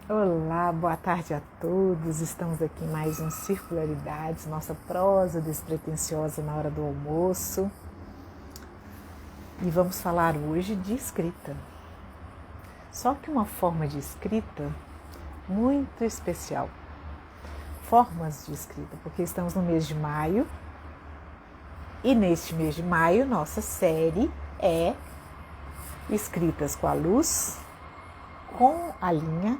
Olá, boa tarde a todos. Estamos aqui em mais um Circularidades, nossa prosa despretensiosa na hora do almoço. E vamos falar hoje de escrita. Só que uma forma de escrita muito especial. Formas de escrita, porque estamos no mês de maio. E neste mês de maio, nossa série é Escritas com a Luz, com a linha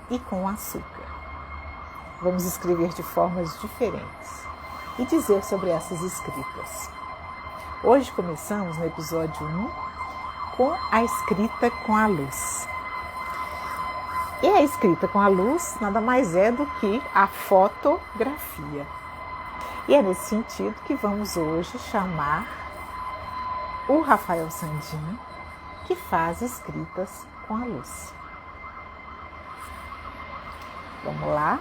e com açúcar. Vamos escrever de formas diferentes e dizer sobre essas escritas. Hoje começamos no episódio 1 com a escrita com a luz. E a escrita com a luz nada mais é do que a fotografia. E é nesse sentido que vamos hoje chamar o Rafael Sandin, que faz escritas com a luz. Vamos lá?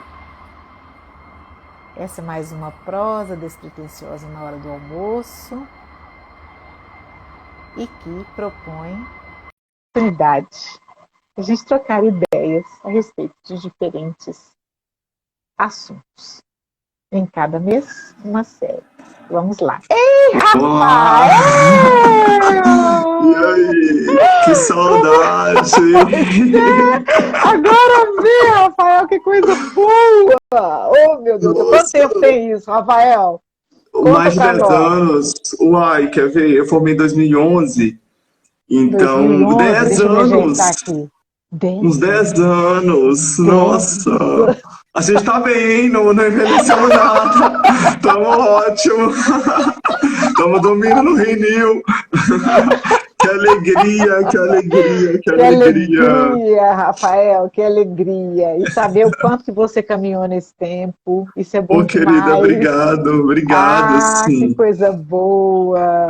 Essa é mais uma prosa despretensiosa na hora do almoço e que propõe oportunidade de a gente trocar ideias a respeito de diferentes assuntos. Em cada mês, uma série. Vamos lá. Ei, Olá! Rafael! E aí? Que saudade! Agora vê, Rafael, que coisa boa! Oh, meu Deus, quanto Nossa, tempo tem isso, Rafael? mais Conta de pra 10 nós. anos. Uai, quer ver? Eu formei em 2011. Então, 2011, 10 deixa eu me ajeitar anos. aqui. 10 Uns 10 anos. anos. 10 Nossa! anos. A gente tá bem, hein? Não envelhecemos nada. Tamo ótimo. Tamo dormindo no Rio. Que alegria, que alegria, que Que alegria. alegria, Rafael, que alegria. E saber o quanto que você caminhou nesse tempo, isso é bom Ô, querida, demais. obrigado, Ah, que sim. coisa boa.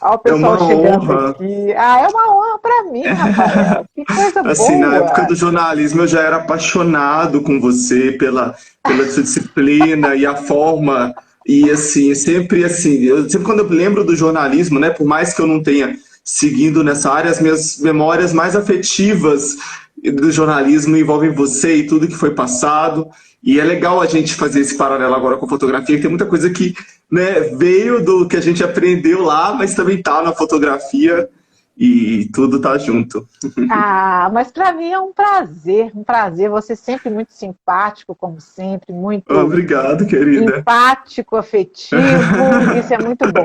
Olha o É pessoal uma chegando honra. aqui. Ah, é uma honra para mim, Rafael. Que coisa Assim, na época boa. do jornalismo, eu já era apaixonado com você pela sua disciplina e a forma. E assim, sempre assim, eu sempre quando eu lembro do jornalismo, né, por mais que eu não tenha seguido nessa área, as minhas memórias mais afetivas do jornalismo envolvem você e tudo que foi passado. E é legal a gente fazer esse paralelo agora com a fotografia, que tem muita coisa que, né, veio do que a gente aprendeu lá, mas também tá na fotografia e tudo tá junto. Ah, mas para mim é um prazer, um prazer. Você sempre muito simpático, como sempre, muito Obrigado, querida. empático, afetivo. Isso é muito bom.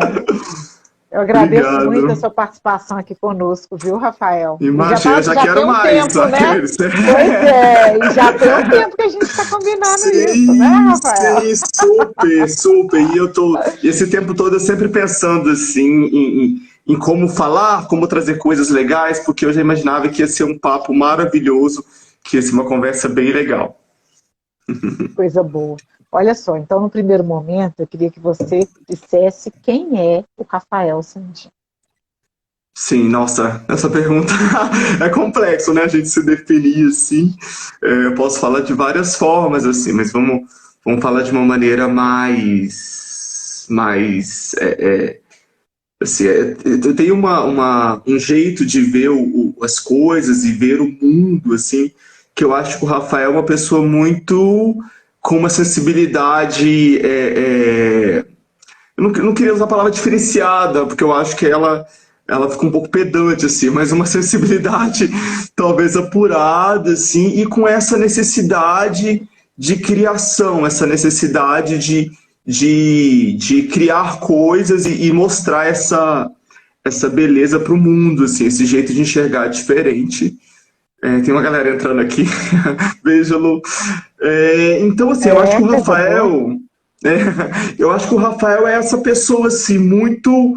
Eu agradeço muito a Obrigado. sua participação aqui conosco, viu, Rafael? E Imagina, eu já já tem quero um mais. tempo, né? Aqueles. Pois é, e já tem um tempo que a gente está combinando isso, né, Sim, Rafael? sim, super, super. E eu tô esse tempo todo eu sempre pensando assim em como falar, como trazer coisas legais, porque eu já imaginava que ia ser um papo maravilhoso, que ia ser uma conversa bem legal. Coisa boa. Olha só, então no primeiro momento eu queria que você dissesse quem é o Rafael Sandin. Sim, nossa, essa pergunta é complexo, né? A gente se definir assim. Eu posso falar de várias formas, assim, mas vamos falar de uma maneira mais assim, eu tenho um jeito de ver as coisas e ver o mundo, assim, que eu acho que o Rafael é uma pessoa muito com uma sensibilidade. Eu não queria usar a palavra diferenciada, porque eu acho que ela fica um pouco pedante, assim, mas uma sensibilidade talvez apurada, assim, e com essa necessidade de criação, essa necessidade de criar coisas e mostrar essa beleza para o mundo, assim, esse jeito de enxergar diferente. Tem uma galera entrando aqui, beijo, Lu. Então, assim, eu acho É, que o coisa boa. Rafael, né, eu acho que o Rafael é essa pessoa, assim, muito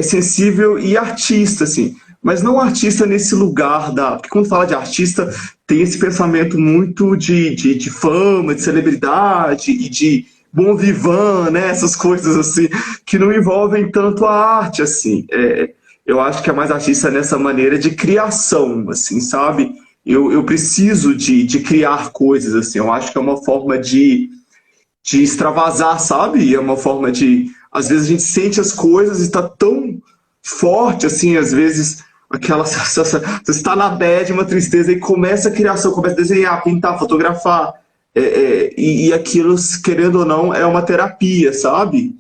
sensível e artista, assim, mas não artista nesse lugar porque quando fala de artista, tem esse pensamento muito de fama, de celebridade e de bon vivant, né, essas coisas, assim, que não envolvem tanto a arte, assim. Eu acho que é mais artista nessa maneira de criação, assim, sabe? Eu preciso de criar coisas, assim. Eu acho que é uma forma de extravasar, sabe? É uma forma de. Às vezes a gente sente as coisas e está tão forte, assim, às vezes você está na bad, uma tristeza, e começa a criação, começa a desenhar, pintar, fotografar. E aquilo, querendo ou não, é uma terapia, sabe?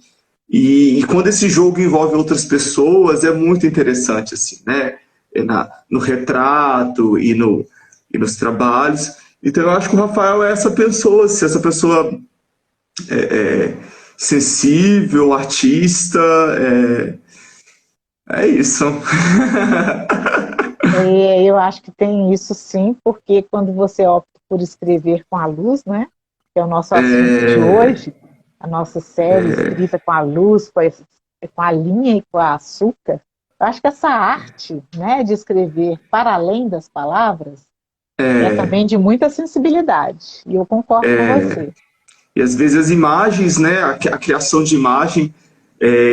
E quando esse jogo envolve outras pessoas, é muito interessante, assim, né? No retrato e nos trabalhos. Então eu acho que o Rafael é essa pessoa, assim, essa pessoa sensível, artista, é isso. Eu acho que tem isso sim, porque quando você opta por escrever com a luz, né? Que é o nosso assunto de hoje, a nossa série escrita com a luz, com a linha e com a açúcar. Eu acho que essa arte, né, de escrever para além das palavras é também de muita sensibilidade. E eu concordo com você. E às vezes as imagens, né, a criação de imagem,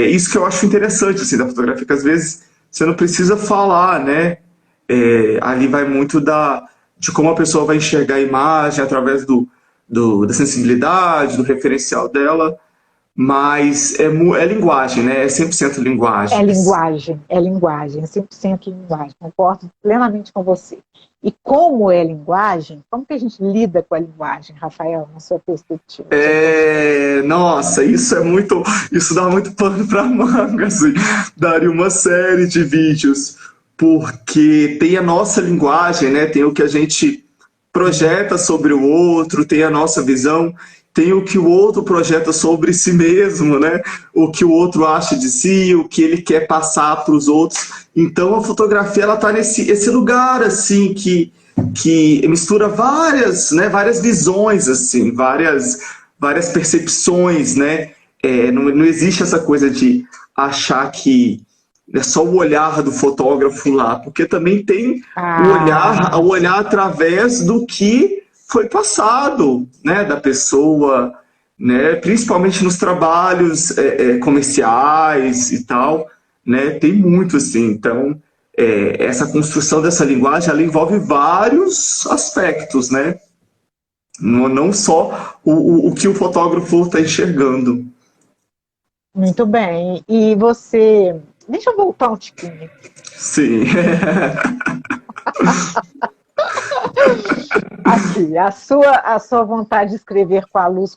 isso que eu acho interessante assim, da fotografia, que às vezes você não precisa falar, né? Ali vai muito de como a pessoa vai enxergar a imagem através da sensibilidade, do referencial dela, mas é linguagem, né? É 100% linguagem. É linguagem, é 100% linguagem. Concordo plenamente com você. E como é linguagem, como que a gente lida com a linguagem, Rafael, na sua perspectiva? Nossa, isso dá muito pano para manga, assim. Daria uma série de vídeos, porque tem a nossa linguagem, né? Tem o que a gente projeta sobre o outro, tem a nossa visão, tem o que o outro projeta sobre si mesmo, né? O que o outro acha de si, o que ele quer passar para os outros. Então a fotografia ela está esse lugar assim que mistura várias visões assim, várias percepções, né? Não existe essa coisa de achar que é só o olhar do fotógrafo lá, porque também tem o olhar através do que foi passado, né, da pessoa, né, principalmente nos trabalhos comerciais e tal, né, tem muito assim. Então, essa construção dessa linguagem, ela envolve vários aspectos, né, não só o que o fotógrafo está enxergando. Muito bem. E você... Deixa eu voltar um tiquinho. Sim. Aqui, a sua vontade de escrever com a luz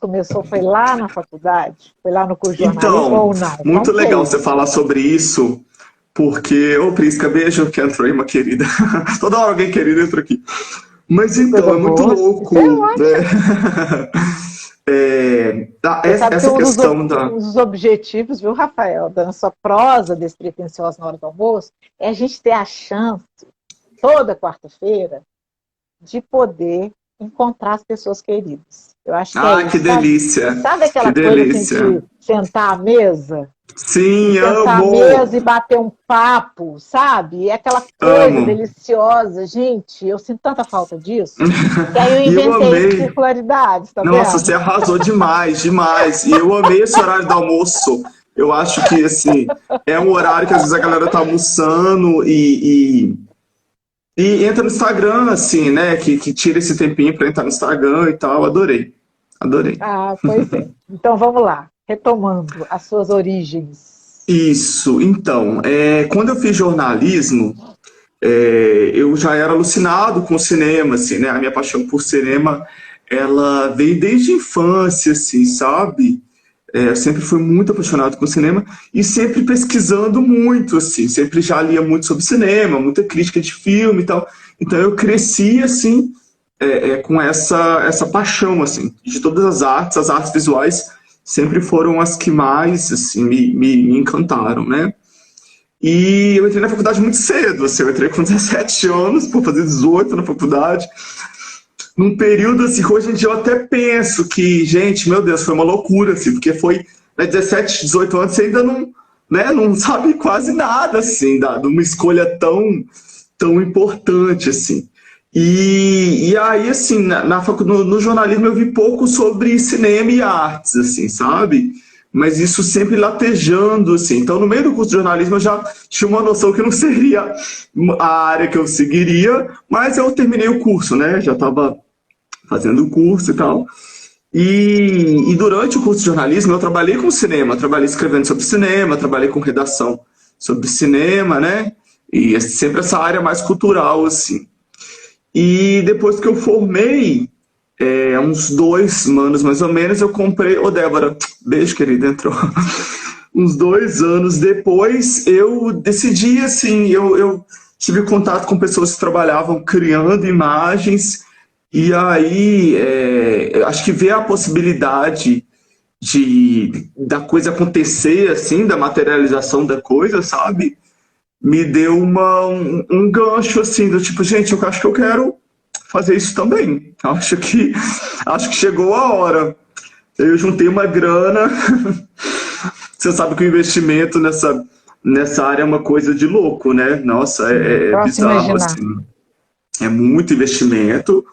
foi lá na faculdade? Foi lá no curso de jornalismo ou não? Muito legal você falar sobre isso, porque... Ô, Prisca, beijo, que entrou aí uma querida. Toda hora alguém querido entra aqui. Mas então, é muito louco. Essa questão um dos objetivos, viu, Rafael, da nossa prosa despretensiosa na hora do almoço, é a gente ter a chance, toda quarta-feira, de poder encontrar as pessoas queridas. Eu acho que é isso. Que delícia! Sabe aquela coisa assim, de sentar à mesa? Sim, sentar amo! à mesa e bater um papo, sabe? É aquela coisa deliciosa. Gente, eu sinto tanta falta disso. Que aí eu inventei circularidades, tá vendo? Nossa, você arrasou demais, demais. E eu amei esse horário do almoço. Eu acho que, assim, é um horário que às vezes a galera tá almoçando e entra no Instagram, assim, né? Que tira esse tempinho para entrar no Instagram e tal. Adorei. Pois é. Então vamos lá, retomando as suas origens. Isso. Então, quando eu fiz jornalismo, eu já era alucinado com o cinema, assim, né? A minha paixão por cinema, ela veio desde a infância, assim, sabe? Eu sempre fui muito apaixonado por cinema e sempre pesquisando muito, assim, sempre já lia muito sobre cinema, muita crítica de filme e tal. Então eu cresci, assim, com essa paixão, assim, de todas as artes visuais sempre foram as que mais, assim, me encantaram, né? E eu entrei na faculdade muito cedo, assim, eu entrei com 17 anos, por fazer 18 na faculdade. Num período assim, hoje em dia eu até penso que, gente, meu Deus, foi uma loucura, assim, porque foi, né, 17, 18 anos, você ainda não sabe quase nada, assim, de uma escolha tão importante, assim. E aí, assim, no jornalismo eu vi pouco sobre cinema e artes, assim, sabe? Mas isso sempre latejando, assim. Então, no meio do curso de jornalismo, eu já tinha uma noção que não seria a área que eu seguiria, mas eu terminei o curso, né? Já estava fazendo o curso e tal. E durante o curso de jornalismo, eu trabalhei com cinema, trabalhei escrevendo sobre cinema, trabalhei com redação sobre cinema, né? E é sempre essa área mais cultural, assim. E depois que eu formei, uns 2 anos mais ou menos, eu comprei. Ô, Débora, beijo, querida, entrou. Uns 2 anos depois, eu decidi, assim, eu tive contato com pessoas que trabalhavam criando imagens, e aí acho que ver a possibilidade da coisa acontecer, assim, da materialização da coisa, sabe? Me deu um gancho, assim, do tipo, gente, eu acho que eu quero fazer isso também. Acho que chegou a hora. Eu juntei uma grana. Você sabe que o investimento nessa área é uma coisa de louco, né? Nossa, é Posso bizarro, imaginar. assim. É muito investimento.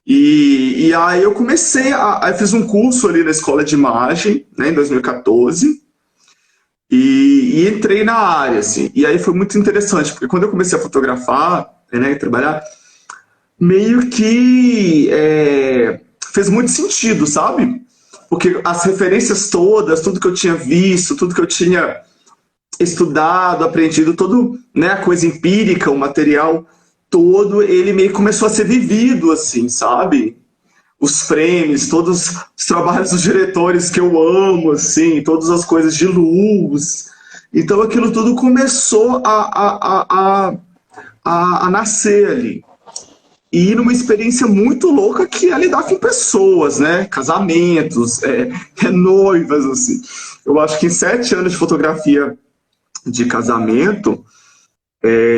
E aí eu comecei, aí fiz um curso ali na escola de imagem, né, em 2014, e entrei na área, assim. E aí foi muito interessante, porque quando eu comecei a fotografar, né, e trabalhar, meio que fez muito sentido, sabe? Porque as referências todas, tudo que eu tinha visto, tudo que eu tinha estudado, aprendido, todo, né, a coisa empírica, o material todo, ele meio que começou a ser vivido, assim, sabe? Os frames, todos os trabalhos dos diretores que eu amo, assim, todas as coisas de luz. Então aquilo tudo começou a nascer ali. E numa experiência muito louca que é lidar com pessoas, né? Casamentos, noivas, assim. Eu acho que em 7 anos de fotografia de casamento,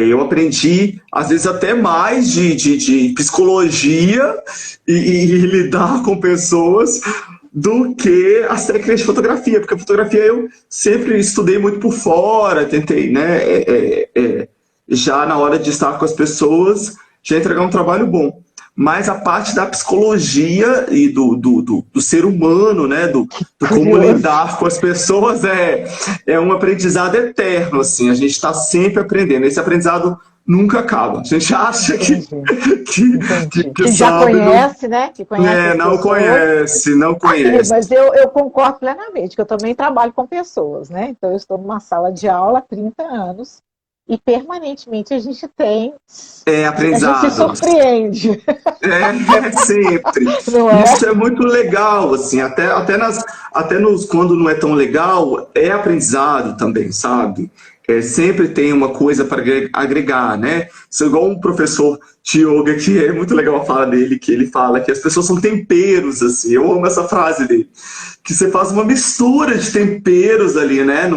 eu aprendi, às vezes, até mais de psicologia e lidar com pessoas do que as técnicas de fotografia, porque a fotografia eu sempre estudei muito por fora, tentei, né, já na hora de estar com as pessoas, já entregar um trabalho bom. Mas a parte da psicologia e do ser humano, né, do como Curioso. lidar com as pessoas é um aprendizado eterno, assim, a gente está sempre aprendendo, esse aprendizado nunca acaba. A gente acha Entendi, entendi. que Que já sabe, não, conhece, né? Que conhece as não pessoas. conhece, não Ah, querido, conhece. mas eu concordo plenamente, que eu também trabalho com pessoas, né? Então, eu estou numa sala de aula há 30 anos e permanentemente a gente se Aprendizado. surpreende, Sempre. não é? Isso é muito legal, assim, quando não é tão legal, é aprendizado também, sabe? Sempre tem uma coisa para agregar, né? Sou igual um professor de yoga, que é muito legal a fala dele, que ele fala que as pessoas são temperos, assim, eu amo essa frase dele, que você faz uma mistura de temperos ali, né?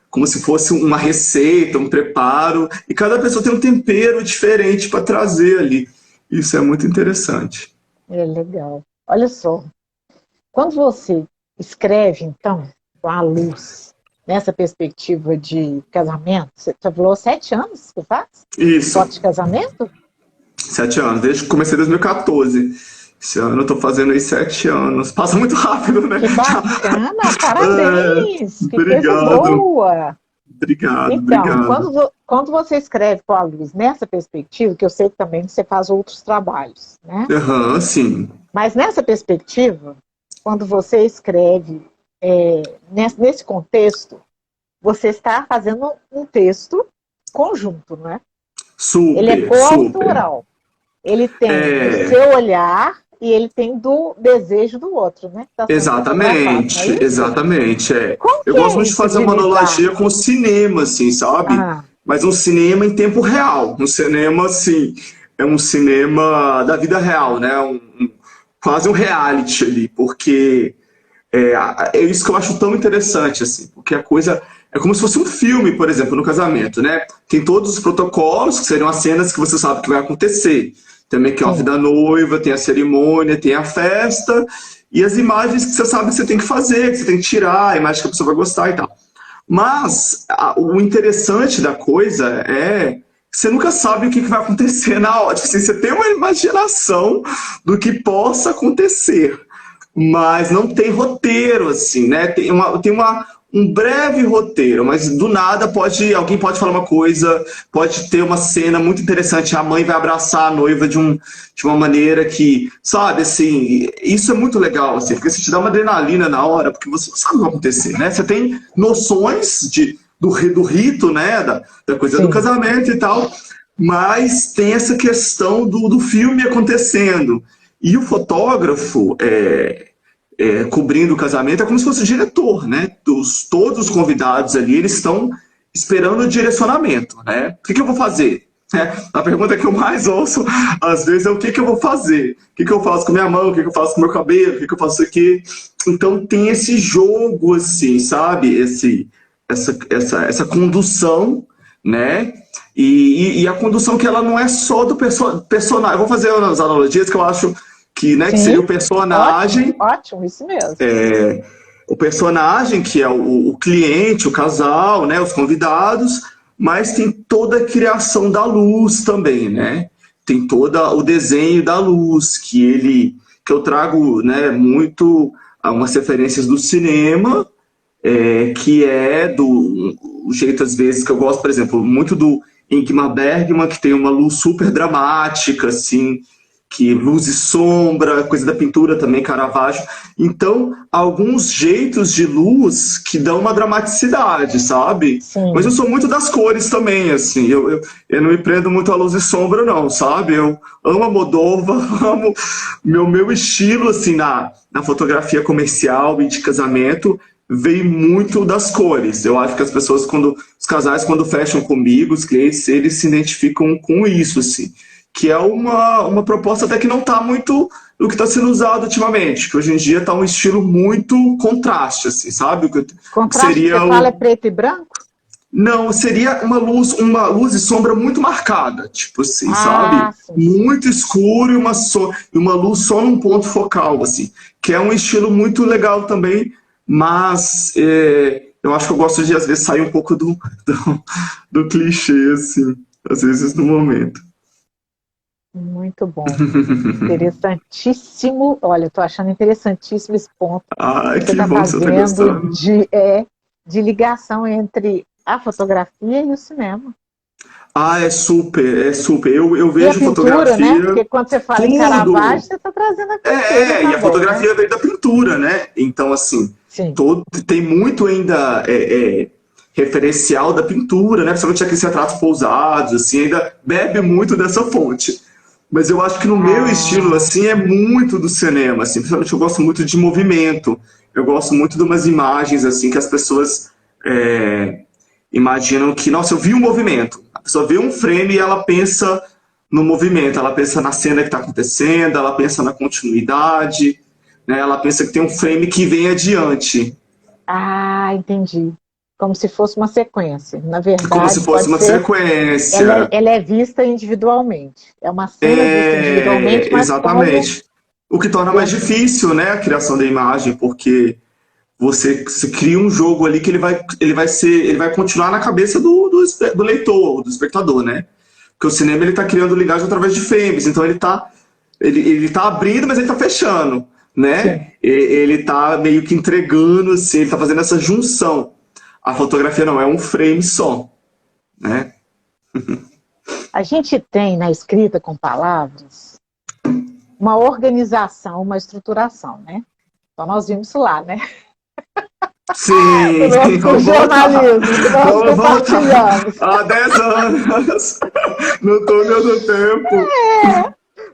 Como se fosse uma receita, um preparo, e cada pessoa tem um tempero diferente para trazer ali. Isso é muito interessante. É legal. Olha só, quando você escreve, então, com a luz, nessa perspectiva de casamento, você falou 7 anos que faz? Foto Isso, de casamento? 7 anos, desde que comecei em 2014. Esse ano eu tô fazendo aí 7 anos. Passa muito rápido, né? Que bacana, parabéns, que coisa Obrigado, boa. obrigado, Então, obrigado. quando você escreve com a luz nessa perspectiva, que eu sei que também você faz outros trabalhos, né? Aham, sim. Mas nessa perspectiva, quando você escreve nesse contexto, você está fazendo um texto conjunto, não é? Ele é Super, super. coautoral. Ele tem do É, seu olhar e ele tem do desejo do outro, né? Que está sendo fotografado, não é exatamente, isso? exatamente. Como Eu que gosto é muito de isso fazer de uma lidar? analogia com o cinema, assim, sabe? Ah, Mas um cinema em tempo real. Um cinema, assim, é um cinema da vida real, né? Quase um reality ali, porque é isso que eu acho tão interessante, assim, porque a coisa é como se fosse um filme, por exemplo, no casamento, né? Tem todos os protocolos, que seriam as cenas que você sabe que vai acontecer. Tem o make-off sim. da noiva, tem a cerimônia, tem a festa, e as imagens que você sabe que você tem que fazer, que você tem que tirar, a imagem que a pessoa vai gostar e tal. Mas o interessante da coisa é que você nunca sabe o que vai acontecer na hora. Tipo assim, você tem uma imaginação do que possa acontecer, mas não tem roteiro, assim, né? Um breve roteiro, mas do nada alguém pode falar uma coisa, pode ter uma cena muito interessante, a mãe vai abraçar a noiva de uma maneira que, sabe, assim, isso é muito legal, assim, porque você te dá uma adrenalina na hora, porque você não sabe o que vai acontecer, né? Você tem noções do rito, né, da coisa do Sim. casamento e tal, mas tem essa questão do filme acontecendo. E o fotógrafo, cobrindo o casamento, é como se fosse o diretor, né? Todos os convidados ali, eles estão esperando o direcionamento, né? O que eu vou fazer? A pergunta que eu mais ouço, às vezes, é o que eu vou fazer? O que eu faço com minha mão? O que eu faço com meu cabelo? O que eu faço aqui? Então tem esse jogo, assim, sabe? Essa condução, né? E a condução que ela não é só do personagem. Eu vou fazer umas analogias que eu acho que, né, que seria o Sim, personagem, ótimo, isso mesmo. o personagem que é o cliente, o casal, né, os convidados, mas tem toda a criação da luz também, né? Tem todo o desenho da luz que eu trago, né, muito umas referências do cinema, que é do jeito, às vezes, que eu gosto, por exemplo, muito do Ingmar Bergman, que tem uma luz super dramática, assim, que luz e sombra, coisa da pintura também, Caravaggio. Então, alguns jeitos de luz que dão uma dramaticidade, sabe? Mas eu Sim. sou muito das cores também, assim, eu não me prendo muito à luz e sombra, não, sabe? Eu amo a Moldova, amo meu estilo, assim, na fotografia comercial e de casamento, vem muito das cores. Eu acho que as pessoas, os casais, quando fecham comigo, os clientes, eles se identificam com isso, assim. Que é uma proposta até que não está muito no que está sendo usado ultimamente, que hoje em dia está um estilo muito contraste, assim, sabe? O que Contraste que seria você fala é preto e branco? Não, seria uma luz e sombra muito marcada, tipo assim, Ah, sabe? sim, sim. Muito escuro e uma luz só num ponto focal, assim, que é um estilo muito legal também, mas eu acho que eu gosto de, às vezes, sair um pouco do clichê, assim, às vezes no momento. Muito bom. Interessantíssimo. Olha, eu estou achando interessantíssimo esse ponto Ai, que você que está bom que você tá fazendo gostando. de ligação entre a fotografia e o cinema. Ah, é super, é super. Eu E a vejo pintura, né? fotografia, Porque quando você fala em Caravaggio, tudo. você está trazendo a pintura E a também, né? fotografia veio da pintura, né? Então, assim, Sim. tem muito ainda referencial da pintura, né? Principalmente aqueles retratos pousados, assim, ainda bebe muito dessa fonte. Mas eu acho que no meu estilo, Ah, assim, é muito do cinema, assim. Principalmente eu gosto muito de movimento. Eu gosto muito de umas imagens, assim, que as pessoas imaginam que, nossa, eu vi um movimento. A pessoa vê um frame e ela pensa no movimento, ela pensa na cena que está acontecendo, ela pensa na continuidade, né? Ela pensa que tem um frame que vem adiante, entendi. Como se fosse uma sequência. Na como se verdade, fosse pode uma ser. sequência. Ela é vista individualmente. É uma cena vista individualmente, mas como Exatamente. O que torna mais dentro. difícil, né, a criação da imagem, porque você cria um jogo ali que ele vai continuar na cabeça do leitor, do espectador, né? Porque o cinema ele está criando ligagem através de frames, então ele tá abrindo, mas ele tá fechando, né? Sim. Ele tá meio que entregando, assim, ele tá fazendo essa junção. A fotografia não é um frame só, né? A gente tem na escrita com palavras uma organização, uma estruturação, né? Então nós vimos isso lá, né? Do Sim, nosso vamos voltar. jornalismo, que nós Vamos voltar. compartilhamos. Há 10 anos, no túnel do tempo.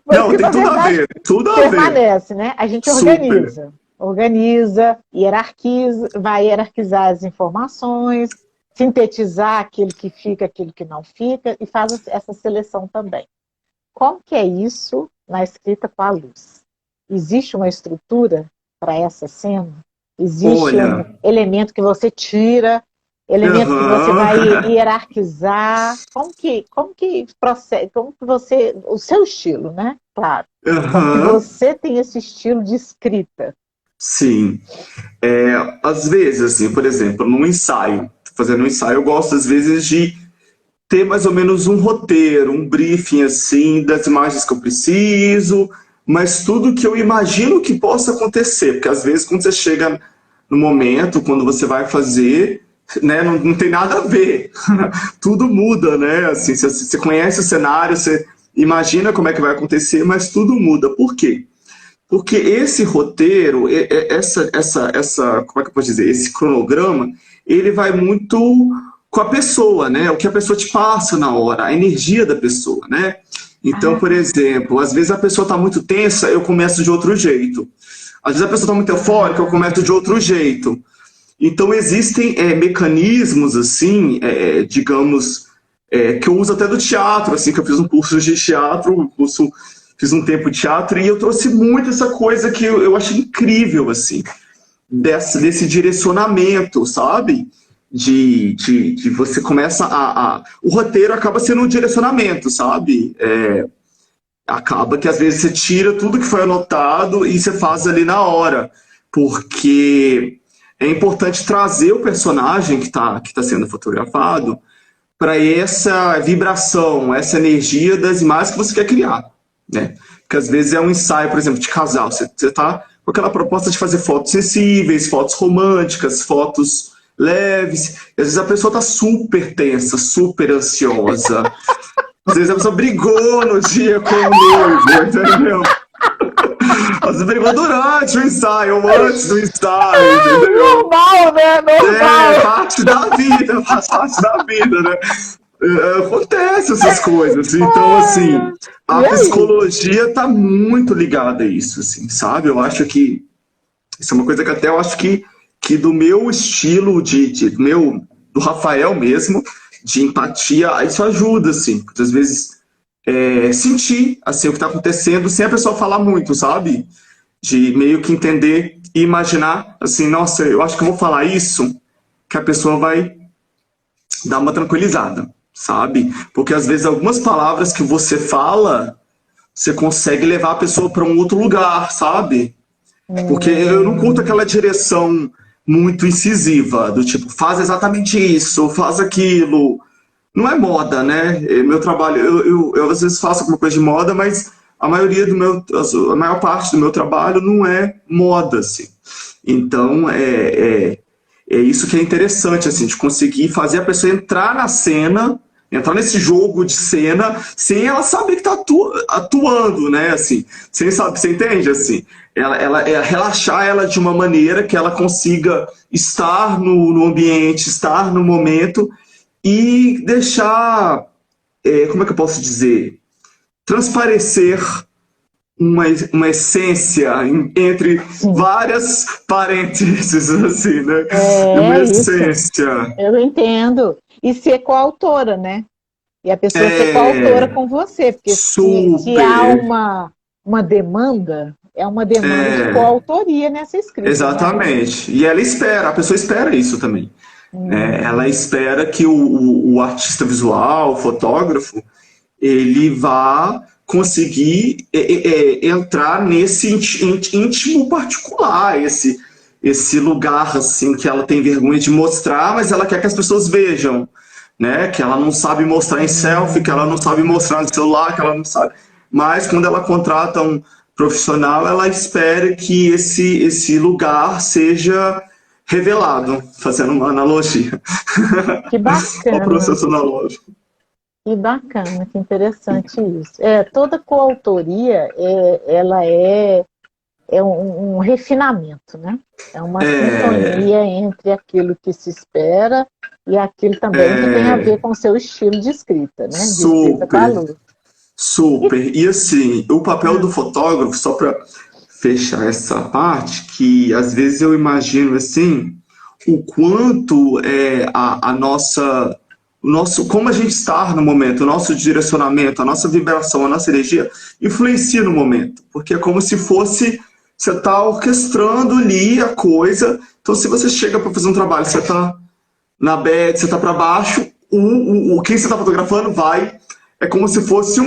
Mas Não, que tem na tudo a verdade ver, tudo a ver. permanece, né? A gente Super. organiza, hierarquiza, vai hierarquizar as informações, sintetizar aquilo que fica, aquilo que não fica, e faz essa seleção também. Como que é isso na escrita com a luz? Existe uma estrutura para essa cena? Existe um Olha, elemento que você tira, elemento que você vai aham, hierarquizar? Como que procede, como que você, o seu estilo, né? Claro. Como que aham, você tem esse estilo de escrita? sim. Às vezes, assim, por exemplo, num ensaio, fazendo um ensaio, eu gosto às vezes de ter mais ou menos um roteiro, um briefing assim das imagens que eu preciso, mas tudo que eu imagino que possa acontecer, porque às vezes quando você chega no momento, quando você vai fazer, né, não tem nada a ver, tudo muda, né? Assim, você conhece o cenário, você imagina como é que vai acontecer, mas tudo muda. Por quê? Porque esse roteiro, como é que eu posso dizer? Esse cronograma, ele vai muito com a pessoa, né? O que a pessoa te passa na hora, a energia da pessoa, né? Então, Ah, por exemplo, às vezes a pessoa está muito tensa, eu começo de outro jeito. Às vezes a pessoa está muito eufórica, eu começo de outro jeito. Então, existem mecanismos, assim, digamos, que eu uso até do teatro, assim, que eu fiz um curso de teatro, fiz um tempo de teatro, e eu trouxe muito essa coisa que eu achei incrível, assim, desse direcionamento, sabe? De você começa o roteiro acaba sendo um direcionamento, sabe? Acaba que às vezes você tira tudo que foi anotado e você faz ali na hora, porque é importante trazer o personagem que tá sendo fotografado para essa vibração, essa energia das imagens que você quer criar, né? Porque às vezes é um ensaio, por exemplo, de casal. Você está com aquela proposta de fazer fotos sensíveis, fotos românticas, fotos leves. E às vezes a pessoa está super tensa, super ansiosa. Às vezes a pessoa brigou no dia com o noivo, entendeu? Às vezes brigou durante o ensaio, ou antes do ensaio, entendeu? normal, né? Normal. Parte da vida, faz parte da vida, né? Acontece essas coisas. Então, Ai, assim, ai. a E aí? psicologia está muito ligada a isso, assim, sabe? Eu acho que isso é uma coisa que até eu acho que do meu estilo do Rafael mesmo, de empatia, isso ajuda, assim, porque às vezes sentir assim o que está acontecendo sem a pessoa falar muito, sabe? De meio que entender e imaginar assim, nossa, eu acho que eu vou falar isso, que a pessoa vai dar uma tranquilizada, sabe? Porque às vezes algumas palavras que você fala, você consegue levar a pessoa para um outro lugar, sabe? Porque eu não curto Hum, aquela direção muito incisiva, do tipo, faz exatamente isso, faz aquilo. Não é moda, né? Meu trabalho, eu às vezes faço alguma coisa de moda, mas a maior parte do meu trabalho não é moda, assim. Então, é isso que é interessante, assim, de conseguir fazer a pessoa entrar na cena, entrar nesse jogo de cena, sem ela saber que está atuando, né? Assim, sem saber, você entende? Assim, relaxar ela de uma maneira que ela consiga estar no ambiente, estar no momento e deixar, como é que eu posso dizer? Transparecer uma essência entre sim, várias parênteses, assim, né? Uma é isso. essência. Eu entendo. E ser coautora, né? E a pessoa ser coautora É, com você, porque se há super. uma demanda, é uma demanda de É, coautoria nessa escrita, né? exatamente. E a pessoa espera isso também. Né? Ela Hum, espera que o artista visual, o fotógrafo, ele vá conseguir entrar nesse íntimo particular, esse lugar assim que ela tem vergonha de mostrar, mas ela quer que as pessoas vejam, né? Que ela não sabe mostrar em selfie, que ela não sabe hum, mostrar no celular, que ela não sabe. Mas quando ela contrata um profissional, ela espera que esse lugar seja revelado, fazendo uma analogia que ao bacana, processo analógico. que bacana, que interessante isso. Toda coautoria, ela é um refinamento, né? É uma É, sintonia entre aquilo que se espera e aquilo também que tem a ver com o seu estilo de escrita, né? De escrita com a super, luz. E, super. E assim, o papel do ah, fotógrafo, só para fechar essa parte, que às vezes eu imagino assim, o quanto a nossa, como a gente está no momento, o nosso direcionamento, a nossa vibração, a nossa energia influencia no momento, porque é como se fosse você está orquestrando ali a coisa. Então, se você chega para fazer um trabalho, você está na bed, você está para baixo, quem você está fotografando vai. É como se fosse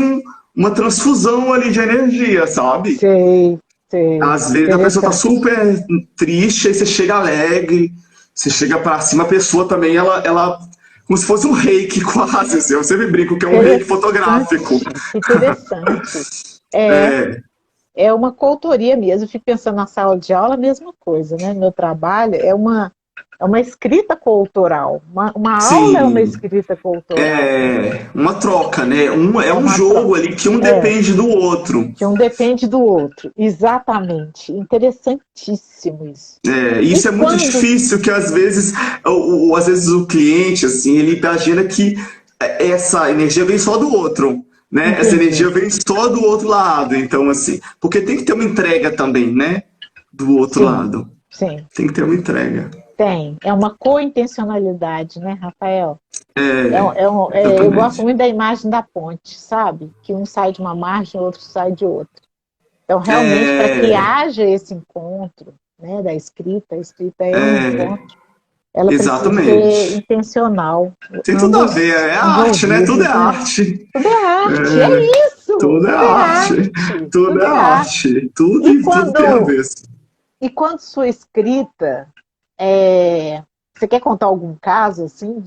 uma transfusão ali de energia, sabe? sei, sei, Às vezes a pessoa está interessante. super triste, aí você chega alegre, você chega para cima, a pessoa também, ela como se fosse um reiki quase. Assim. Eu sempre brinco que é um reiki fotográfico. Interessante, interessante. É, é uma coautoria mesmo. Eu fico pensando na sala de aula, a mesma coisa, né? Meu trabalho é É uma escrita coautoral. Uma aula é uma Sim, escrita coautoral. é uma troca, né? É É um uma jogo troca. ali que um É, depende do outro. que um depende do outro. Exatamente. Interessantíssimo isso. E Isso é muito quando. difícil, que às vezes o cliente, assim, ele imagina que essa energia vem só do outro, né? Essa energia Entendi. vem só do outro lado, então, assim, porque tem que ter uma entrega também, né? Do outro Sim, lado. sim. Tem que ter uma entrega. Tem. É uma co-intencionalidade, né, Rafael? Eu gosto Exatamente. muito da imagem da ponte, sabe? Que um sai de uma margem, o outro sai de outra. Então, realmente, para que É, haja esse encontro, né, da escrita, a escrita é um é, encontro, ela precisa ser exatamente. intencional, Tem tudo a ver, ambos é arte, né? Tudo é envolvidos, né? arte. Tudo é arte, É, é isso! tudo é Tudo é arte. arte, Tudo tudo é é arte. arte. Tudo E e tudo tem a quando, ver. e quando sua escrita é, você quer contar algum caso assim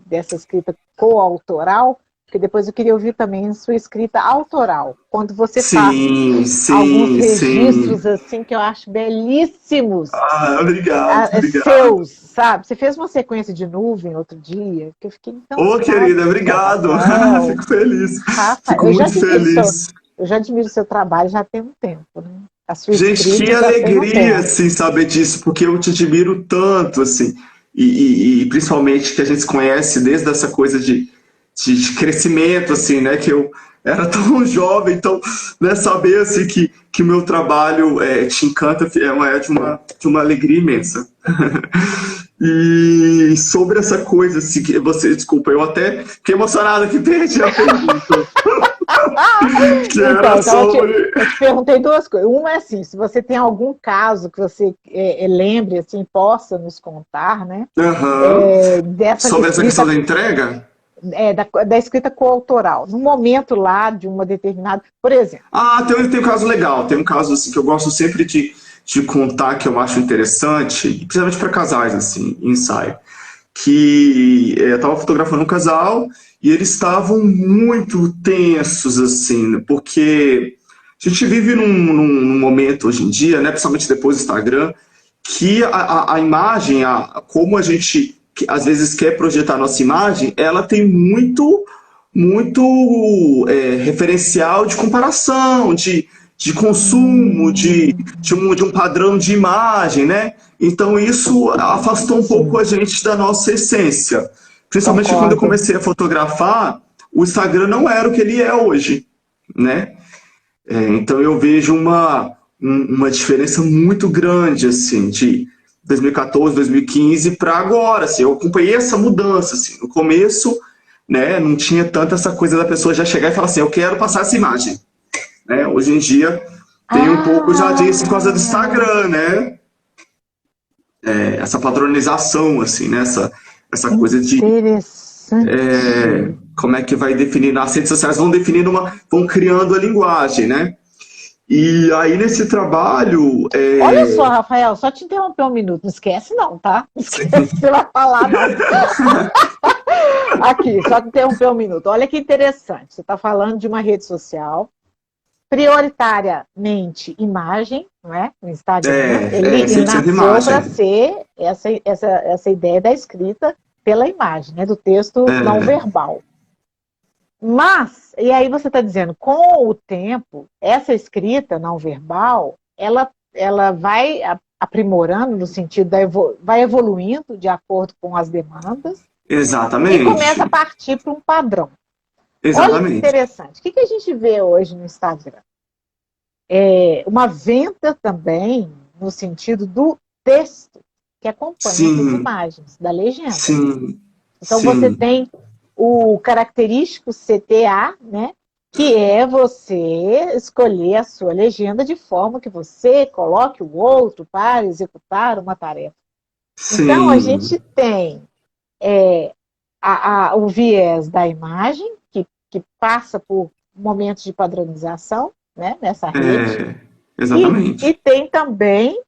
dessa escrita coautoral? Porque depois eu queria ouvir também a sua escrita autoral. Quando você faz Sim, alguns sim, registros sim. assim que eu acho belíssimos, Ah, obrigado, obrigado. seus, sabe? Você fez uma sequência de nuvem outro dia que eu fiquei Ô, encantada. querida, obrigado. Rafael, Fico feliz. Rafa, Fico muito feliz. eu já admiro o seu trabalho já tem um tempo, né? A sua Gente, que escrita já tem um alegria, tempo. assim, saber disso, porque eu te admiro tanto, assim, e principalmente que a gente se conhece desde essa coisa de crescimento, assim, né, que eu era tão jovem, então, né, saber, assim, que o meu trabalho te encanta de uma alegria imensa. E sobre essa coisa, assim, que você, desculpa, eu até fiquei emocionado que perdi a pergunta, que era Então, sobre... eu te perguntei duas coisas. Uma é assim, se você tem algum caso que você lembre, assim, possa nos contar, né? Aham. Dessa Sobre essa questão escrita, da entrega? da escrita coautoral, no momento lá de uma determinada. Por exemplo, Ah, tem um caso legal. Tem um caso assim, que eu gosto sempre de contar, que eu acho interessante, e principalmente para casais, assim, em ensaio. Que eu estava fotografando um casal e eles estavam muito tensos, assim, porque a gente vive num momento hoje em dia, né, principalmente depois do Instagram, que a imagem, como a gente às vezes quer projetar a nossa imagem, ela tem muito referencial de comparação, de consumo, de um padrão de imagem, né? Então isso afastou um pouco sim, a gente da nossa essência. Principalmente quando eu concordo. comecei a fotografar, o Instagram não era o que ele é hoje, né? Então eu vejo uma diferença muito grande, assim, de 2014, 2015 para agora, assim, eu acompanhei essa mudança, assim, no começo, né, não tinha tanta essa coisa da pessoa já chegar e falar assim, eu quero passar essa imagem, né, hoje em dia tem um pouco já disso por causa do Ah, Instagram, né, essa padronização, assim, né, essa coisa de interessante. como é que vai definir, as redes sociais vão definindo vão criando a linguagem, né, e aí nesse trabalho, Olha só, Rafael, só te interromper um minuto. Não esquece, não, tá? Não esquece o que você vai falar, não. Aqui, só te interromper um minuto. Olha que interessante. Você está falando de uma rede social, prioritariamente imagem, não é? O Instagram. Ele sempre nasceu para imagem. ser essa ideia da escrita pela imagem, né? Do texto não verbal. Mas, e aí você está dizendo, com o tempo, essa escrita não verbal, ela vai aprimorando no sentido vai evoluindo de acordo com as demandas e começa a Exatamente. partir para um padrão. Olha que Exatamente. interessante. O que a gente vê hoje no Instagram? Uma venda também no sentido do texto que acompanha essas Sim, imagens, da legenda. sim, Então você sim. tem o característico CTA, né? Que é você escolher a sua legenda de forma que você coloque o outro para executar uma tarefa. Então a Sim. gente tem o viés da imagem, que passa por momentos de padronização, né, nessa rede, e Exatamente. tem também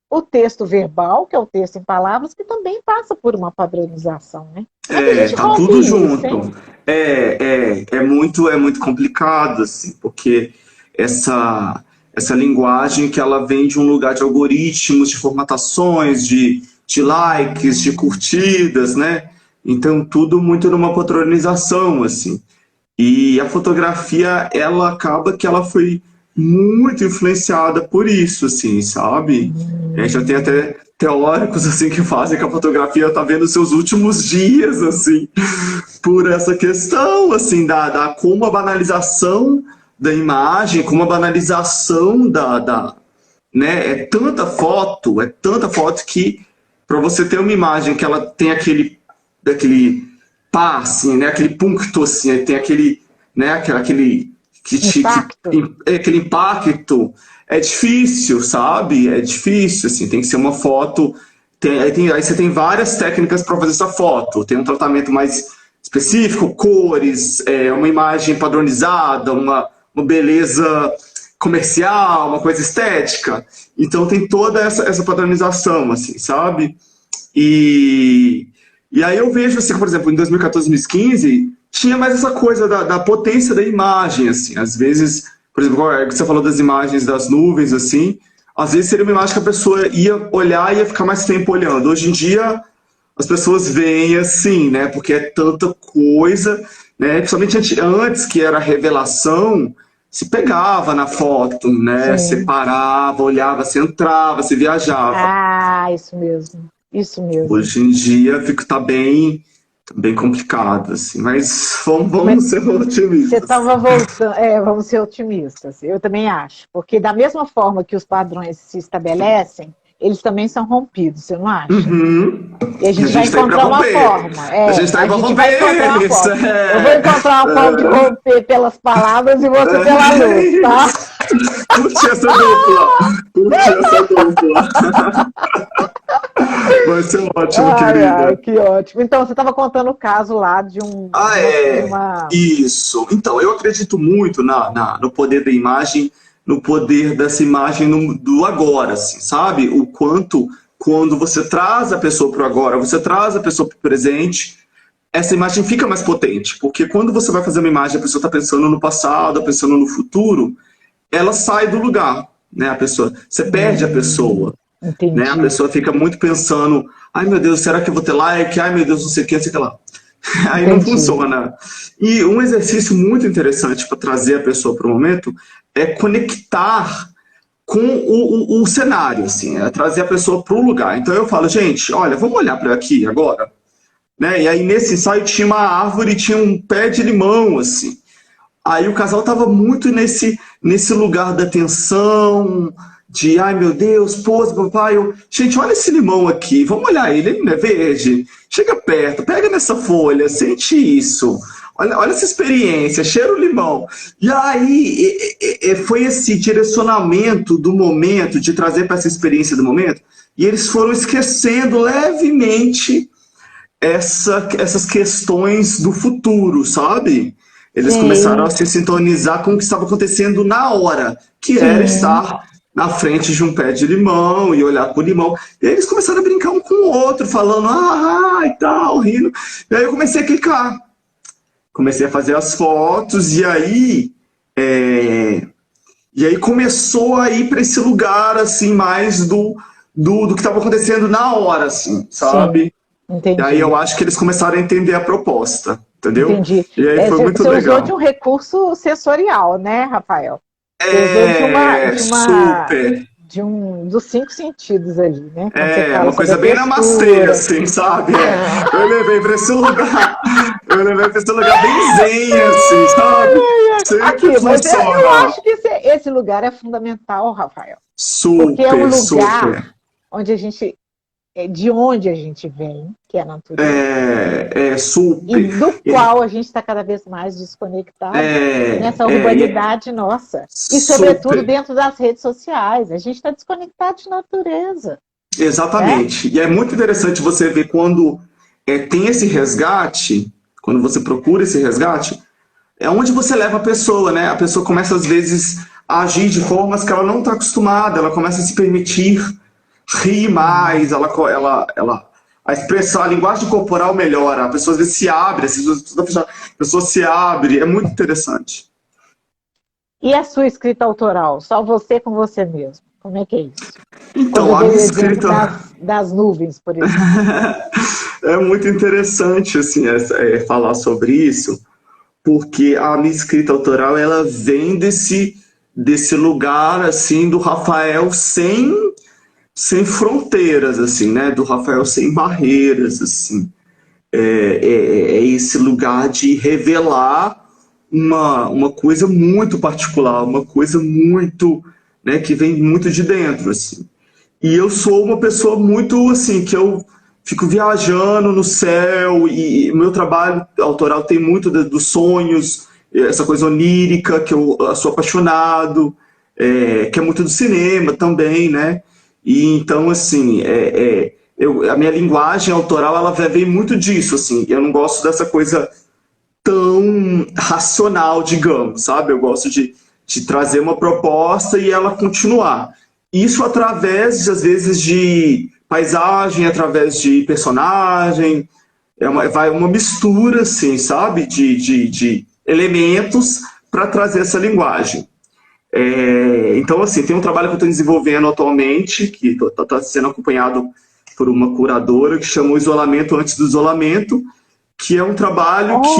o texto verbal, que é o texto em palavras, que também passa por uma padronização, né? Como é que a gente Tá rompe tudo isso, junto. hein? É muito complicado, assim, porque essa linguagem que ela vem de um lugar de algoritmos, de formatações, de likes, de curtidas, né? Então, tudo muito numa padronização, assim. E a fotografia, ela acaba que ela foi muito influenciada por isso, assim, sabe? Já tem até teóricos, assim, que fazem que a fotografia está vendo seus últimos dias, assim, por essa questão, assim, como a banalização da imagem, como a banalização né? É tanta foto que para você ter uma imagem que ela tem aquele pá, assim, né? Aquele puncto, assim, tem aquele, né? Impacto. Aquele impacto. É difícil, sabe? É difícil, assim, tem que ser uma foto. Aí você tem várias técnicas para fazer essa foto. Tem um tratamento mais específico, cores, uma imagem padronizada, uma beleza comercial, uma coisa estética. Então tem toda essa padronização, assim, sabe? E, e aí eu vejo, assim, por exemplo, em 2014, 2015, tinha mais essa coisa da potência da imagem, assim. Às vezes, por exemplo, você falou das imagens das nuvens, assim, às vezes seria uma imagem que a pessoa ia olhar e ia ficar mais tempo olhando. Hoje em dia, as pessoas veem assim, né? Porque é tanta coisa, né? Principalmente antes, que era a revelação, se pegava na foto, né? Você Sim. parava, olhava, você entrava, você viajava. Ah, isso mesmo. Isso mesmo. Hoje em dia tá bem complicado, assim, mas Mas vamos ser você otimistas. estava voltando. Vamos ser otimistas. Eu também acho. Porque da mesma forma que os padrões se estabelecem, eles também são rompidos, você não acha? Uhum. E a E a gente vai gente tá aí pra encontrar uma romper. forma. A gente tá A aí pra gente vai romper encontrar uma eles. forma. Eu vou encontrar uma forma de romper pelas palavras e você pela É luz, tá? isso. Curti essa dupla. Curti essa dupla. Vai ser ótimo, Ai, ai, querida. que ótimo. Então, você estava contando o caso lá Ah, de é. uma... Isso. Então, eu acredito muito no poder da imagem, no poder dessa imagem do agora, assim, sabe? O quanto, quando você traz a pessoa para o agora, você traz a pessoa para o presente, essa imagem fica mais potente. Porque quando você vai fazer uma imagem, a pessoa está pensando no passado, pensando no futuro, ela sai do lugar, né? A pessoa, você perde a pessoa, né? A Entendi, pessoa fica muito pensando, ai meu Deus, será que eu vou ter like? Ai meu Deus, não sei o que, não sei o que lá. Aí não entendi. funciona. E um exercício muito interessante para trazer a pessoa para o momento é conectar com o cenário, assim, é trazer a pessoa para o lugar. Então eu falo, gente, olha, vamos olhar para aqui agora, né? E aí nesse ensaio tinha uma árvore, tinha um pé de limão, assim. Aí o casal tava muito nesse lugar da tensão, de ai meu Deus, pô, papai, gente, olha esse limão aqui, vamos olhar ele não é verde? Chega perto, pega nessa folha, sente isso. Olha essa experiência, cheira o limão. E aí foi esse direcionamento do momento, de trazer para essa experiência do momento, e eles foram esquecendo levemente essas questões do futuro, sabe? Eles começaram a Sim, se sintonizar com o que estava acontecendo na hora, que era sim, estar na frente de um pé de limão e olhar para o limão. E aí eles começaram a brincar um com o outro, falando, e tal, rindo. E aí eu comecei a clicar. Comecei a fazer as fotos, e aí começou a ir para esse lugar, assim, mais do que estava acontecendo na hora, assim, sim. sabe? E aí Entendi, eu acho que eles começaram a entender a proposta, entendeu? entendi. E aí foi muito Você usou de legal. um recurso sensorial, né, Rafael? Você usou É, super. dos cinco sentidos ali, né? Quando você fala Uma sobre a coisa bem namastê, textura. assim, sabe? Eu levei pra esse lugar, eu levei pra esse lugar bem zen, assim, sabe? Sempre Aqui, mas eu funciona. acho que esse lugar é fundamental, Rafael. Porque é um Super, lugar super. onde de onde a gente vem, que é a natureza, e Super. do qual a gente está cada vez mais desconectado nessa urbanidade nossa. E, sobretudo, Super. dentro das redes sociais. A gente está desconectado de natureza, né? Exatamente. E é muito interessante você ver quando tem esse resgate, quando você procura esse resgate, é onde você leva a pessoa, né? A pessoa começa, às vezes, a agir de formas que ela não está acostumada, ela começa a se permitir rir mais, a expressão, a linguagem corporal melhora, a pessoa às vezes se abre, a pessoa se abre, é muito interessante. E a sua escrita autoral? Só você com você mesmo. Como é que é isso? Quando Então, eu a dei minha o exemplo escrita das nuvens, por exemplo. é muito interessante assim, falar sobre isso, porque a minha escrita autoral ela vem desse lugar assim do Rafael sem fronteiras, assim, né? Do Rafael sem barreiras, assim. É esse lugar de revelar uma coisa muito particular, uma coisa muito, né, que vem muito de dentro, assim. E eu sou uma pessoa muito, assim, que eu fico viajando no céu e o meu trabalho autoral tem muito dos sonhos, essa coisa onírica que eu sou apaixonado, que é muito do cinema também, né? E então, assim, a minha linguagem autoral, ela vem muito disso, assim. Eu não gosto dessa coisa tão racional, digamos, sabe? Eu gosto de trazer uma proposta e ela continuar. Isso através, às vezes, de paisagem, através de personagem, vai uma mistura, assim, sabe? De elementos para trazer essa linguagem. Então, assim, tem um trabalho que eu estou desenvolvendo atualmente, que está sendo acompanhado por uma curadora, que chama o Isolamento Antes do Isolamento, que é um trabalho que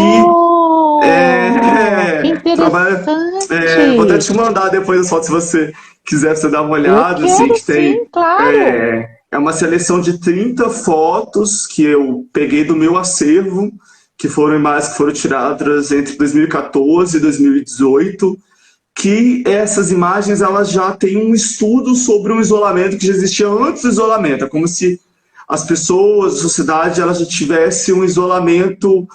Que trabalha. Vou até interessante! te mandar depois as fotos se você quiser você dar uma Eu olhada, assim, quero que tem. sim, claro! É uma seleção de 30 fotos que eu peguei do meu acervo, que foram imagens que foram tiradas entre 2014 e 2018, que essas imagens elas já têm um estudo sobre um isolamento que já existia antes do isolamento. É como se as pessoas, a sociedade, elas já tivesse um isolamento,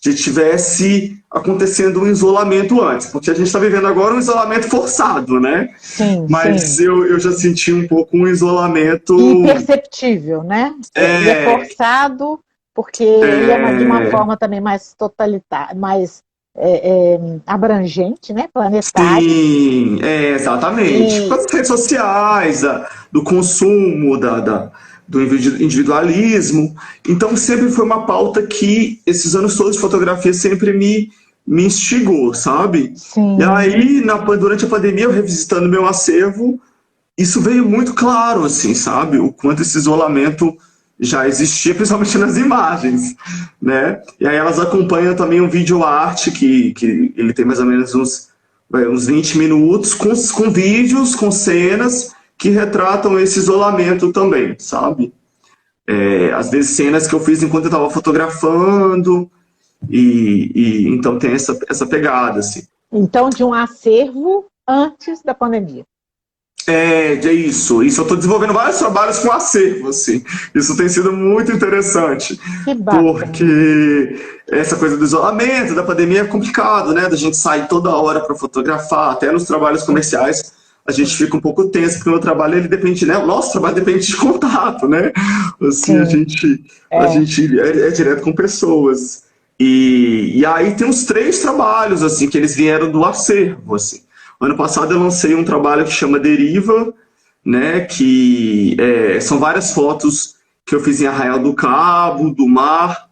já tivesse acontecendo um isolamento antes, porque a gente está vivendo agora um isolamento forçado, né? Sim, Mas sim. eu já senti um pouco um isolamento. Imperceptível, né? E é É, forçado porque ele é de uma é, forma também mais totalitária, mais abrangente, né? Planetário. sim, exatamente. Com E as redes sociais, do consumo, do individualismo. Então, sempre foi uma pauta que esses anos todos de fotografia sempre me instigou, sabe? E sim, aí, durante a pandemia, eu revisitando meu acervo, isso veio muito claro, assim, sabe? O quanto esse isolamento já existia, principalmente nas imagens, né? E aí elas acompanham também um vídeo arte que ele tem mais ou menos uns 20 minutos com vídeos, com cenas que retratam esse isolamento também, sabe? Às vezes cenas que eu fiz enquanto eu estava fotografando e então tem essa pegada, assim. então de um acervo antes da pandemia. É isso. Isso eu estou desenvolvendo vários trabalhos com acervo, assim. Isso tem sido muito interessante, Que bacana. porque essa coisa do isolamento, da pandemia é complicado, né? Da gente sair toda hora para fotografar, até nos trabalhos comerciais a gente fica um pouco tenso, porque o meu trabalho ele depende, né? O nosso trabalho depende de contato, né? Assim, a Sim, gente, a é. gente é direto com pessoas. E aí tem uns 3 trabalhos, assim, que eles vieram do acervo, assim. Ano passado eu lancei um trabalho que chama Deriva, né, que são várias fotos que eu fiz em Arraial do Cabo, do mar,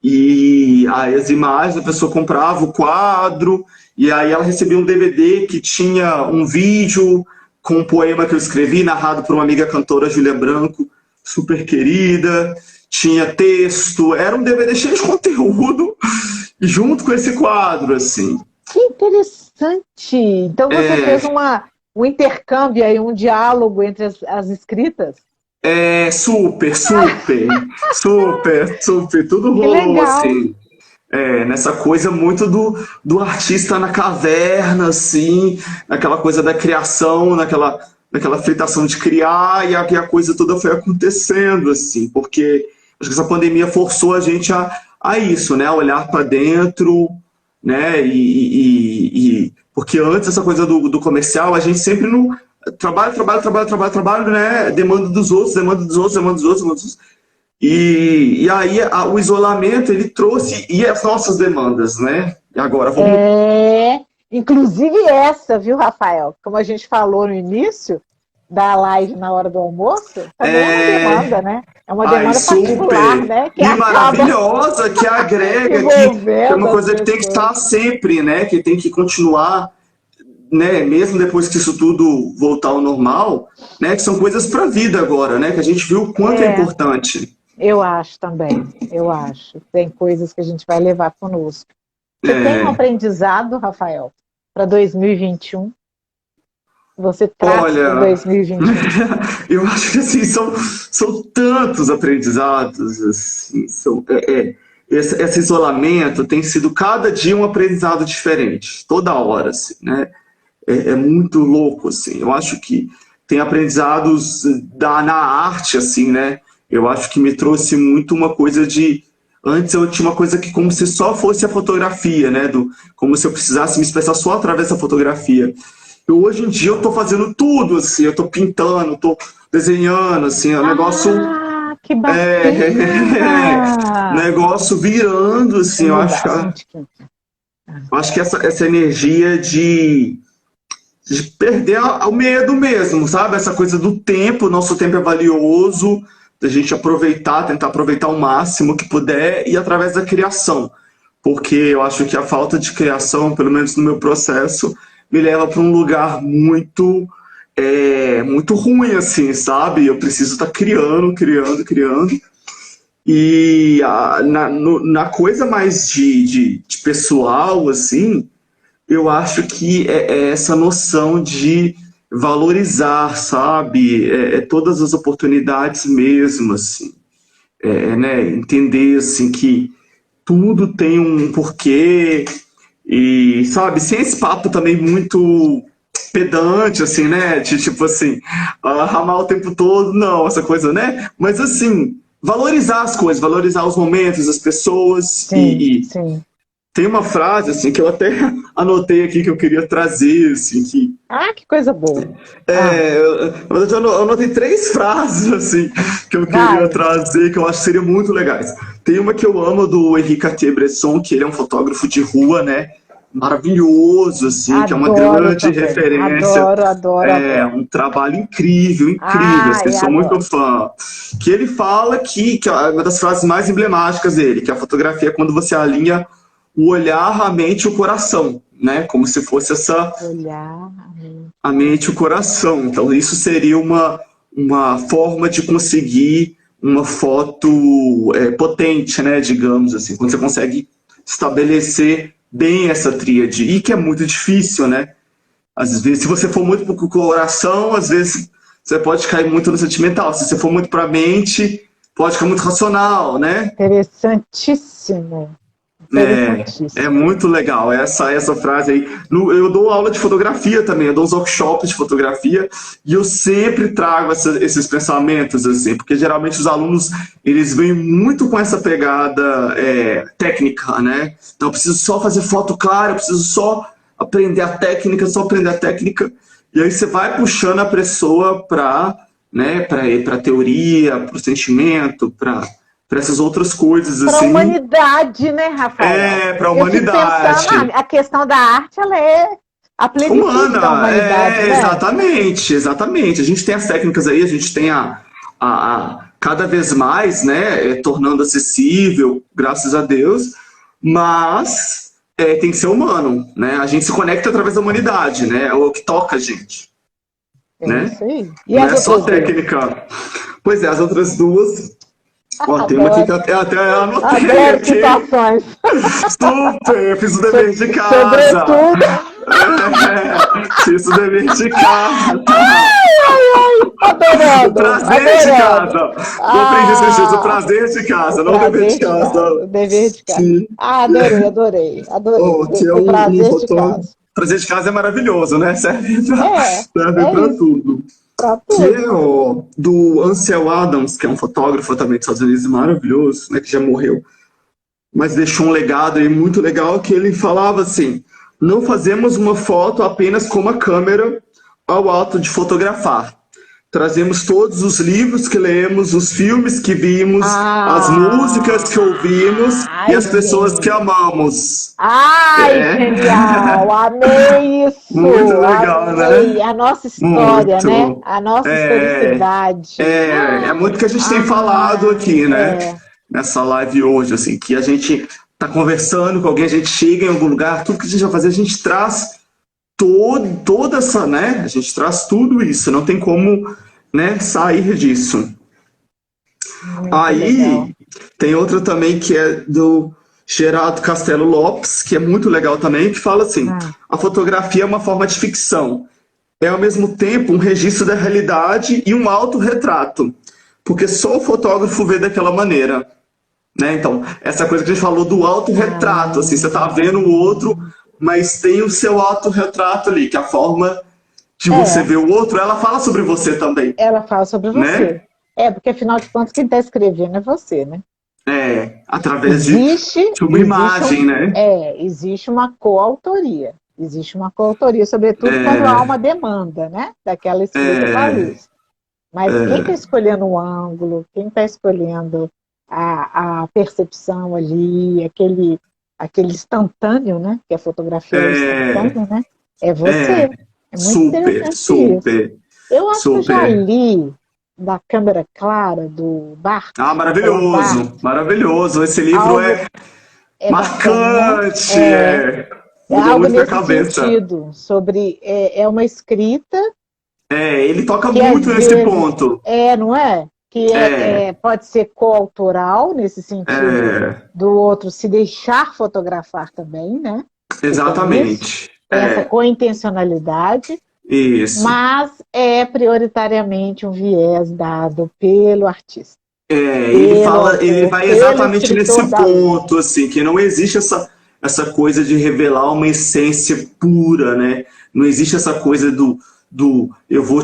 e aí as imagens, a pessoa comprava o quadro, e aí ela recebia um DVD que tinha um vídeo com um poema que eu escrevi, narrado por uma amiga cantora, Júlia Branco, super querida, tinha texto, era um DVD cheio de conteúdo, junto com esse quadro, assim. Que interessante! Então você fez um intercâmbio aí, um diálogo entre as escritas? Super, super, super, super, tudo Que rolou legal! assim, nessa coisa muito do artista na caverna, assim, naquela coisa da criação, naquela fritação de criar, e a coisa toda foi acontecendo, assim, porque acho que essa pandemia forçou a gente a isso, né, a olhar para dentro, né, porque antes essa coisa do comercial, a gente sempre não. Trabalho, trabalho, trabalho, trabalho, trabalho, né? Demanda dos outros, demanda dos outros, demanda dos outros, demanda dos outros. E aí o isolamento ele trouxe e as nossas demandas, né? E agora vamos. Inclusive essa, viu, Rafael? Como a gente falou no início da live na hora do almoço, também é uma demanda, né? É uma Ai, demanda particular, super! né? Que E acaba maravilhosa, que agrega, que é envolvendo uma as coisa que tem que pessoas. estar sempre, né? Que tem que continuar né, mesmo depois que isso tudo voltar ao normal, né, que são coisas para a vida agora, né, que a gente viu o quanto é É, importante. eu acho também, eu acho. Tem coisas que a gente vai levar conosco. Você tem um É, aprendizado, Rafael, para 2021? Você traz para olha, 2021? eu acho que assim, são tantos aprendizados, assim, esse isolamento tem sido cada dia um aprendizado diferente, toda hora, assim, né? É muito louco, assim. Eu acho que tem aprendizados na arte, assim, né? Eu acho que me trouxe muito uma coisa de. Antes eu tinha uma coisa que como se só fosse a fotografia, né? Como se eu precisasse me expressar só através da fotografia. E hoje em dia eu tô fazendo tudo, assim, eu tô pintando, tô desenhando, assim, é um negócio. Ah, que É, bacana! negócio virando, Deixa assim, eu eu mudar acho que, assim eu um tiquinho. acho que essa energia de perder o medo mesmo, sabe? Essa coisa do tempo, nosso tempo é valioso, da gente aproveitar, tentar aproveitar o máximo que puder e através da criação. Porque eu acho que a falta de criação, pelo menos no meu processo, me leva para um lugar muito ruim, assim, sabe? Eu preciso estar criando, criando, criando. E na coisa mais de pessoal, assim, eu acho que é essa noção de valorizar, sabe? Todas as oportunidades mesmo, assim. Né? Entender, assim, que tudo tem um porquê e, sabe, sem esse papo também muito pedante, assim, né? De tipo assim, ramar o tempo todo, não, essa coisa, né? Mas assim, valorizar as coisas, valorizar os momentos, as pessoas Sim, sim. tem uma frase assim que eu até anotei aqui que eu queria trazer, assim, que Ah, que coisa boa. Ah, na verdade eu anotei três frases assim que eu queria vai. trazer que eu acho que seriam muito legais. Tem uma que eu amo do Henri Cartier-Bresson, que ele é um fotógrafo de rua, né? Maravilhoso, assim, que é uma Adoro grande também. referência. Adoro, adoro, É adoro. um trabalho incrível, incrível, assim, Ai, sou muito adoro. fã. Que ele fala que é uma das frases mais emblemáticas dele, que a fotografia é quando você alinha o olhar, a mente e o coração, né? Como se fosse Olhar. a mente e o coração. Então, isso seria uma forma de conseguir uma foto potente, né? Digamos assim, quando você consegue estabelecer bem essa tríade, e que é muito difícil, né? Às vezes, se você for muito para o coração, às vezes você pode cair muito no sentimental. Se você for muito para a mente, pode ficar muito racional, né? Interessantíssimo. É Interessantíssimo. muito legal essa frase aí. Eu dou aula de fotografia também, eu dou uns workshops de fotografia e eu sempre trago esses pensamentos assim, porque geralmente os alunos eles vêm muito com essa pegada técnica, né? Então eu preciso só fazer foto clara, eu preciso só aprender a técnica, só aprender a técnica. E aí você vai puxando a pessoa para teoria, para o sentimento, para essas outras coisas Para a assim. humanidade, né, Rafael? Para a Eu fico pensando, humanidade. a questão da arte, ela é a plenitude da Humana, humanidade, né? exatamente, exatamente. A gente tem as técnicas aí, a gente tem cada vez mais, né, tornando acessível, graças a Deus, mas tem que ser humano, né? A gente se conecta através da humanidade, né? É o que toca a gente, É né? isso aí. E Não as é só outras duas? técnica. Pois é, as outras duas. Ó, tem uma aqui que Adoro, eu até anotei adoro aqui. situações. Super, fiz o dever de casa. Sobretudo. Fiz o dever de casa. O Adorando, prazer de adorando. casa. Eu aprendi esses dias, o Ah, prazer de o casa, não o dever de prazer de casa, casa. o dever de casa. Sim. Ah, adorei, adorei, adorei. Oh, que é O um prazer de fotógrafo. casa. Prazer de casa é maravilhoso, né? É, Serve é pra isso, tudo. para Que tudo. é do Ansel Adams, que é um fotógrafo também dos Estados Unidos maravilhoso, né? Que já morreu, mas deixou um legado aí muito legal que ele falava assim: não fazemos uma foto apenas com uma câmera ao ato de fotografar. Trazemos todos os livros que lemos, os filmes que vimos, as músicas que ouvimos e Ai, as pessoas que genial. amamos. Ai, É genial. Amei muito isso. legal, Amei né? a nossa história, né? Muito. A nossa É, historicidade. é muito que a gente tem falado Ai, aqui, né? é. Nessa live hoje, assim, que a gente tá conversando com alguém, a gente chega em algum lugar, tudo que a gente vai fazer, a gente traz toda essa, né? A gente traz tudo isso, não tem como, né, sair disso. Muito legal. Aí tem outra também que é do Gerardo Castelo Lopes, que é muito legal também, que fala assim: Ah, a fotografia é uma forma de ficção, é ao mesmo tempo um registro da realidade e um autorretrato, porque só o fotógrafo vê daquela maneira, né? Então, essa coisa que a gente falou do autorretrato, assim, você tá vendo o outro, mas tem o seu autorretrato ali, que é a forma de você é, ver o outro, ela fala sobre você também, ela fala sobre você. né? Porque afinal de contas, quem está escrevendo é você, né? É, através Existe, de uma existe, imagem, né? existe uma coautoria. Existe uma coautoria, sobretudo quando há uma É, demanda, né? Daquela escrita com a é, luz. Mas quem está escolhendo o ângulo, quem está escolhendo a percepção ali, aquele instantâneo, né? Que a fotografia é o é, instantâneo, né? É é, você. É muito super, interessante isso. super, Eu acho que eu já super. li da Câmara Clara, do Ah, Barthes, Roland maravilhoso, Barthes, maravilhoso. Esse livro algo é bacana, né? marcante, é. É Mudou algo muito minha nesse cabeça. sentido, sobre é uma escrita É, ele toca que às muito nesse vezes ponto. não é? Que É, pode ser coautoral, nesse sentido é, do outro se deixar fotografar também, né? Que tem isso, exatamente. tem essa É, cointencionalidade, isso. mas é prioritariamente um viés dado pelo artista, É, ele pelo fala, ele autor, vai pelo exatamente escritor nesse da luz. ponto, assim, que não existe essa coisa de revelar uma essência pura, né? Não existe essa coisa do eu vou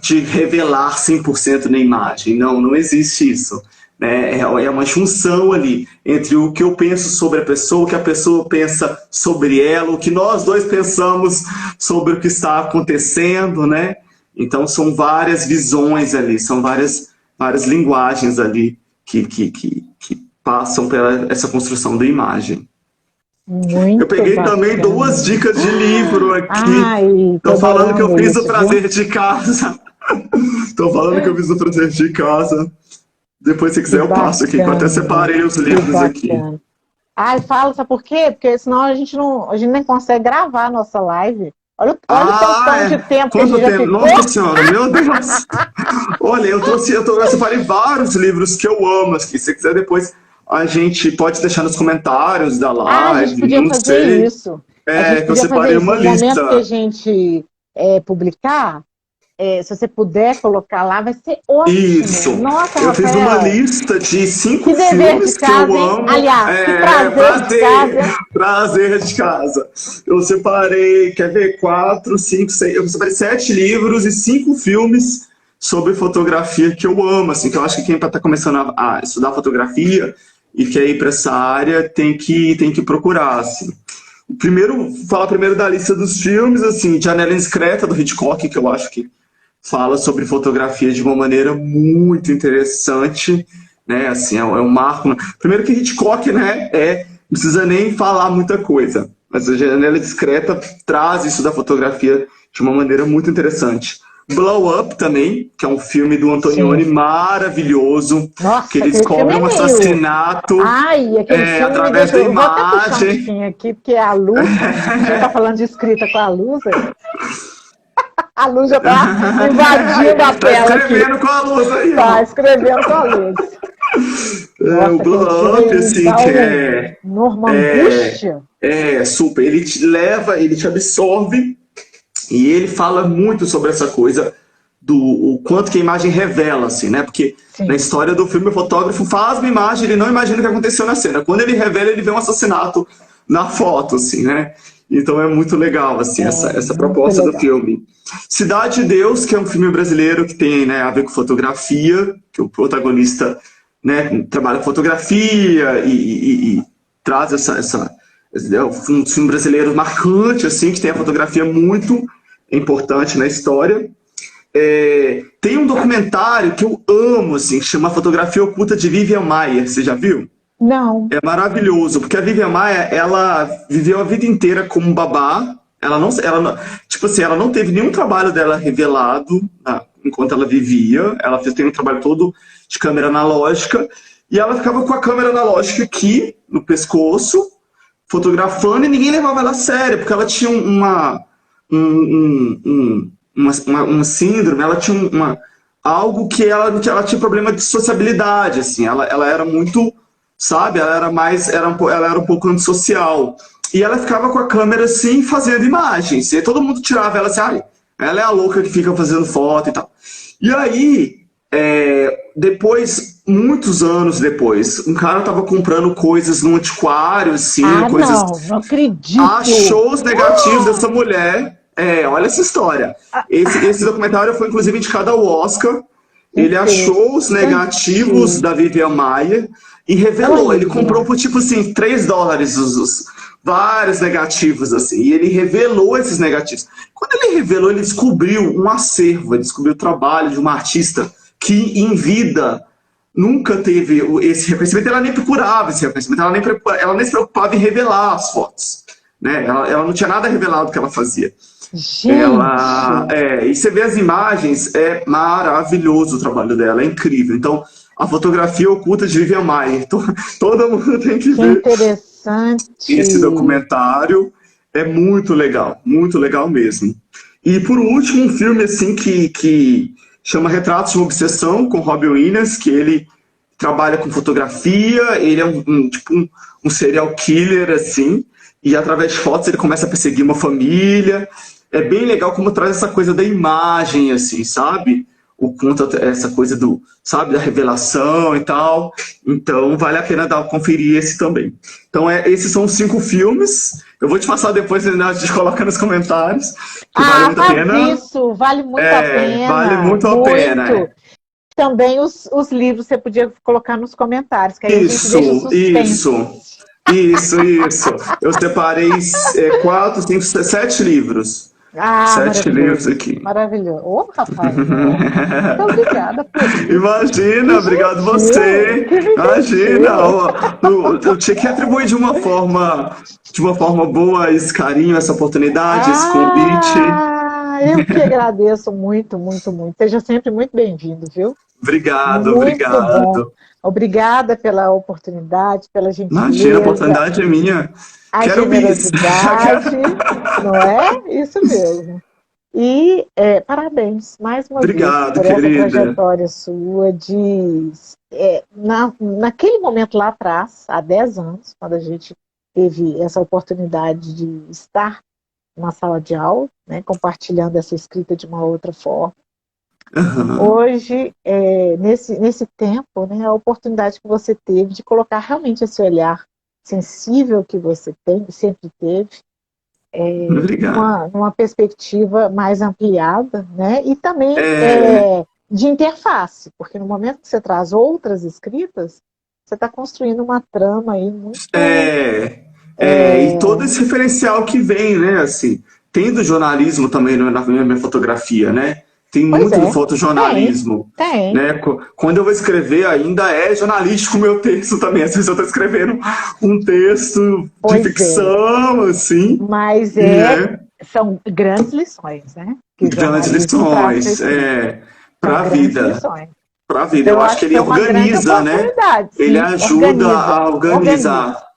te revelar 100% na imagem. Não, não existe isso. Né? É uma junção ali entre o que eu penso sobre a pessoa, o que a pessoa pensa sobre ela, o que nós dois pensamos sobre o que está acontecendo, né? Então são várias visões ali, são várias linguagens ali que passam pela essa construção da imagem. Eu Muito peguei também duas bacana. dicas de livro aqui. Ai, tô Estou falando que eu adorando fiz o isso, viu? prazer de casa. Estou falando que eu fiz o prazer de casa. Depois, se Que quiser, eu passo aqui, que eu até bacana, separei os que livros aqui. bacana. Ai, fala, sabe por quê? Porque senão a gente nem consegue gravar a nossa live. Olha o Ah, tantão de é. tempo que a gente Quanto já tempo? ficou. Nossa Senhora, meu Deus. Olha, eu separei vários livros que eu amo aqui. Se você quiser, depois a gente pode deixar nos comentários da Ah, a gente live, podia não fazer sei. isso. A É, gente que eu podia fazer separei isso uma no momento que a lista. gente publicar. Se você puder colocar lá, vai ser ótimo. Isso. Nossa, Eu fiz uma Rafael, lista de que 5 dever de filmes que eu casa, hein? amo. Aliás, que É, prazer de casa, prazer, hein? prazer de casa. Eu separei, quer ver, 4, 5, 6. Eu separei 7 livros e 5 filmes sobre fotografia que eu amo, assim, que eu acho que quem está começando a estudar fotografia e quer ir para essa área tem que procurar, assim. Falar primeiro da lista dos filmes, assim, Janela Indiscreta, do Hitchcock, que eu acho que fala sobre fotografia de uma maneira muito interessante, né? Assim, é um marco. Primeiro que Hitchcock, né? Não precisa nem falar muita coisa, mas a Janela Discreta traz isso da fotografia de uma maneira muito interessante. Blow Up também, que é um filme do Antonioni Sim. maravilhoso, que Nossa, ele aquele filme descobre é um meio. assassinato Ai, aquele filme me através deixou. da Eu vou até puxar um imagem. tiquinho aqui, porque a luz. A gente tá falando de escrita com a luz. A luz já tá invadindo a Tá tela aqui. escrevendo com a luz aí, Tá ó. escrevendo com a luz. O Nossa, aquele filme Blow Up, aí me assim, dá que uma é, angústia. é super. Ele te leva, ele te absorve e ele fala muito sobre essa coisa do o quanto que a imagem revela, assim, né? Porque na Sim. história do filme, o fotógrafo faz uma imagem, ele não imagina o que aconteceu na cena. Quando ele revela, ele vê um assassinato na foto, assim, né? Então é muito legal, assim, É essa muito proposta do legal. filme. Cidade de Deus, que é um filme brasileiro que tem, né, a ver com fotografia, que o protagonista, né, trabalha com fotografia e traz um filme brasileiro marcante, assim, que tem a fotografia muito importante na história. Tem um documentário que eu amo, assim, que chama Fotografia Oculta de Vivian Maier. Você já viu? Não. É maravilhoso, porque a Vivian Maier, ela viveu a vida inteira como babá. Tipo assim, ela não teve nenhum trabalho dela revelado, né, enquanto ela vivia. Ela tem um trabalho todo de câmera analógica. E ela ficava com a câmera analógica aqui, no pescoço, fotografando, e ninguém levava ela a sério, porque ela tinha uma síndrome, ela tinha algo que ela tinha problema de sociabilidade, assim, ela era muito, sabe, ela era um pouco antissocial. E ela ficava com a câmera assim, fazendo imagens. E todo mundo tirava ela assim, ela é a louca que fica fazendo foto e tal. E aí, depois, muitos anos depois, um cara tava comprando coisas num antiquário, assim, coisas. Não acredito! Achou os negativos dessa mulher. Olha essa história. Esse documentário foi, inclusive, indicado ao Oscar. Ele achou os negativos da Vivian Maier e revelou. Ele comprou por, tipo assim, $3 vários negativos, assim. E ele revelou esses negativos. Quando ele revelou, ele descobriu um acervo, ele descobriu o trabalho de uma artista que, em vida, nunca teve esse reconhecimento. Ela nem procurava esse reconhecimento, ela nem se preocupava em revelar as fotos. Né? Ela não tinha nada revelado do que ela fazia. Gente! E você vê as imagens, é maravilhoso o trabalho dela, é incrível. Então, a fotografia oculta de Vivian Maier, todo mundo tem que ver. Interessante. Esse documentário é muito legal mesmo. E por último, um filme assim que chama Retratos de uma Obsessão, com Robin Williams, que ele trabalha com fotografia, ele é um serial killer, assim, e através de fotos ele começa a perseguir uma família. É bem legal como traz essa coisa da imagem, assim, sabe? O conta essa coisa sabe, da revelação e tal. Então, vale a pena conferir esse também. Então, esses são os 5 filmes. Eu vou te passar depois, né, a gente coloca nos comentários. Que vale muito a pena. Isso, vale muito a pena. Vale muito a pena. Também os livros você podia colocar nos comentários, que aí a gente deixa o suspense. Isso. Eu separei 4, 5, 7 livros. 7 livros aqui. Maravilhoso. Ô, Rafael. Muito obrigada por isso. Imagina, obrigado você. Imagina. Eu tinha que atribuir de uma forma boa esse carinho, essa oportunidade, esse convite. Eu que agradeço muito, muito, muito. Seja sempre muito bem-vindo, viu? Obrigado. Bom. Obrigada pela oportunidade, pela gentileza. Imagina, a oportunidade é minha. Quero generosidade, não é? Isso mesmo. E parabéns, mais uma vez, por essa trajetória sua naquele momento lá atrás, há 10 anos, quando a gente teve essa oportunidade de estar numa sala de aula, né, compartilhando essa escrita de uma outra forma. Hoje, nesse tempo, né, a oportunidade que você teve de colocar realmente esse olhar sensível que você sempre teve, numa perspectiva mais ampliada, né, e também de interface, porque no momento que você traz outras escritas, você está construindo uma trama aí muito... E todo esse referencial que vem, né, assim, tem do jornalismo também na minha fotografia, né? Tem muito do fotojornalismo. Tem. Né? Quando eu vou escrever, ainda é jornalístico o meu texto também. Às vezes eu estou escrevendo um texto de ficção, assim. Mas são grandes lições, né? Grandes lições, para a vida. Para a vida. Eu acho que ele organiza, né? Ele ajuda a organizar.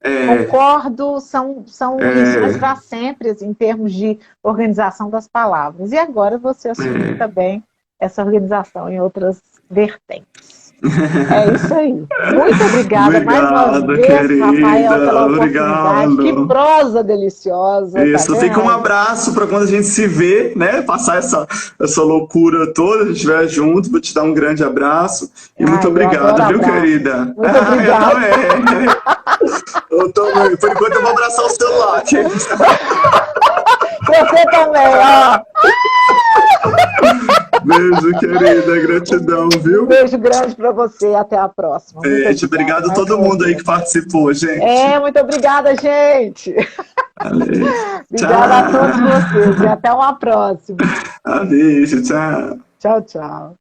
Concordo, são lições para sempre em termos de organização das palavras. E agora você assume também essa organização em outras vertentes. É isso aí. Muito obrigada mais uma vez, querida, Rafael, pela oportunidade. Que prosa deliciosa. Isso, fica um abraço para quando a gente se vê, né? Passar essa loucura toda, a gente estiver junto, vou te dar um grande abraço. E muito obrigado, viu, querida? Muito obrigada. Eu também. Por enquanto eu vou abraçar o celular. Você também, ó. Beijo, querida. Gratidão, viu? Beijo grande pra você. Até a próxima. Beijo. Obrigado a todo mundo aí que participou, gente. Muito obrigada, gente. Valeu. Obrigada a todos vocês. E até uma próxima. Beijo. Tchau. Tchau, tchau.